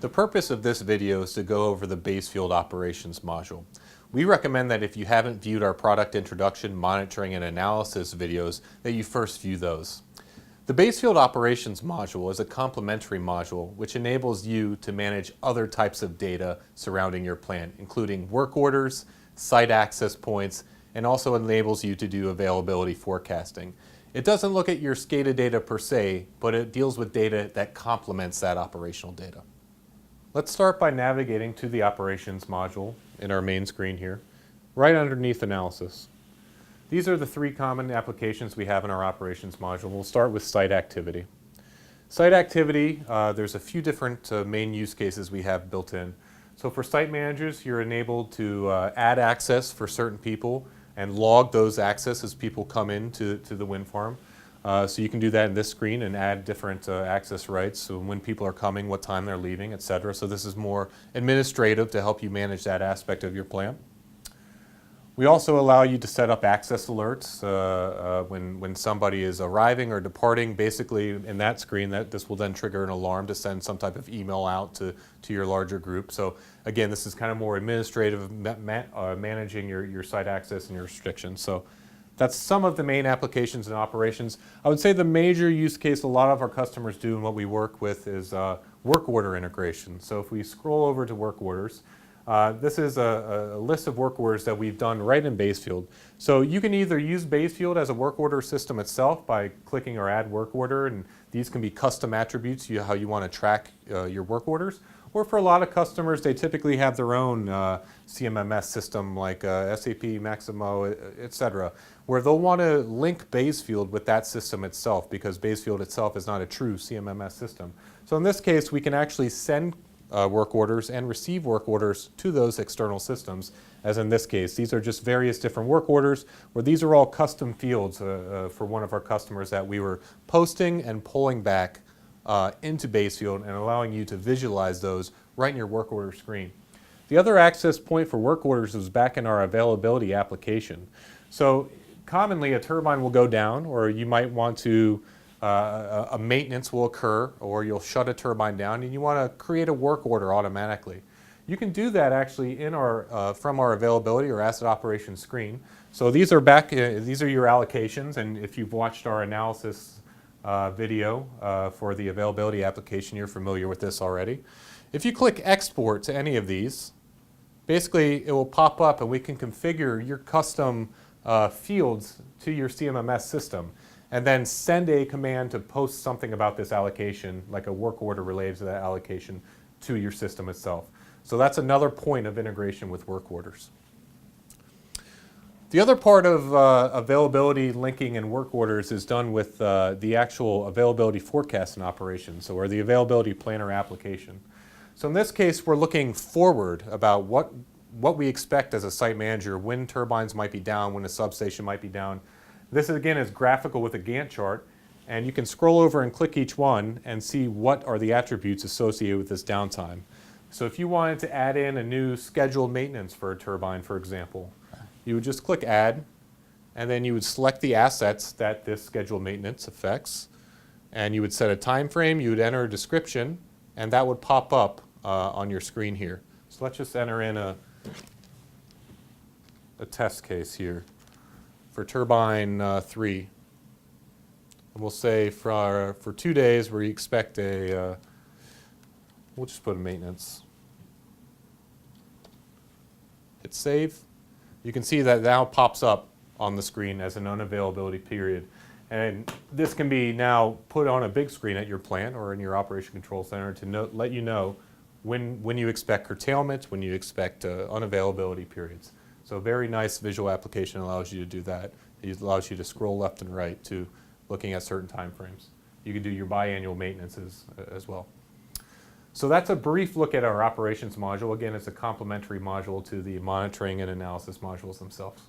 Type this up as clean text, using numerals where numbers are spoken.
The purpose of this video is to go over the Bazefield operations module. We recommend that if you haven't viewed our product introduction, monitoring, and analysis videos, that you first view those. The Bazefield operations module is a complementary module which enables you to manage other types of data surrounding your plant, including work orders, site access points, and also enables you to do availability forecasting. It doesn't look at your SCADA data per se, but it deals with data that complements that operational data. Let's start by navigating to the operations module in our main screen here, right underneath analysis. These are the three common applications we have in our operations module. We'll start with site activity. Site activity, there's a few different main use cases we have built in. So for site managers, you're enabled to add access for certain people and log those access as people come in to the wind farm. So you can do that in this screen and add different access rights, so when people are coming, what time they're leaving, etc. So this is more administrative to help you manage that aspect of your plant. We also allow you to set up access alerts when somebody is arriving or departing. Basically, in that screen, this will then trigger an alarm to send some type of email out to your larger group. So again, this is kind of more administrative, managing your site access and your restrictions. So that's some of the main applications and operations. I would say the major use case a lot of our customers do and what we work with is work order integration. So if we scroll over to work orders, this is a list of work orders that we've done right in Bazefield. So you can either use Bazefield as a work order system itself by clicking or add work order, and these can be custom attributes, how you want to track your work orders. Or for a lot of customers, they typically have their own CMMS system like SAP, Maximo, etc., where they'll want to link Bazefield with that system itself because Bazefield itself is not a true CMMS system. So in this case, we can actually send work orders and receive work orders to those external systems, as in this case. These are just various different work orders, where these are all custom fields for one of our customers that we were posting and pulling back into Bazefield and allowing you to visualize those right in your work order screen. The other access point for work orders is back in our availability application. So commonly a turbine will go down, or you might want to a maintenance will occur, or you'll shut a turbine down and you want to create a work order automatically. You can do that actually in our from our availability or asset operations screen. So these are these are your allocations, and if you've watched our analysis video for the availability application, you're familiar with this already. If you click export to any of these, basically it will pop up and we can configure your custom fields to your CMMS system, and then send a command to post something about this allocation, like a work order related to that allocation, to your system itself. So that's another point of integration with work orders. The other part of availability linking and work orders is done with the actual availability forecast and operations, or the availability planner application. So in this case, we're looking forward about what we expect as a site manager, when turbines might be down, when a substation might be down. This again is graphical with a Gantt chart, and you can scroll over and click each one and see what are the attributes associated with this downtime. So if you wanted to add in a new scheduled maintenance for a turbine, for example, you would just click add, and then you would select the assets that this scheduled maintenance affects, and you would set a time frame, you would enter a description, and that would pop up on your screen here. So let's just enter in a test case here for turbine 3. And we'll say for 2 days we expect we'll just put a maintenance. Hit save. You can see that now pops up on the screen as an unavailability period. And this can be now put on a big screen at your plant or in your operation control center to let you know when you expect curtailment, when you expect unavailability periods. So a very nice visual application allows you to do that. It allows you to scroll left and right to looking at certain time frames. You can do your biannual maintenances as well. So that's a brief look at our operations module. Again, it's a complementary module to the monitoring and analysis modules themselves.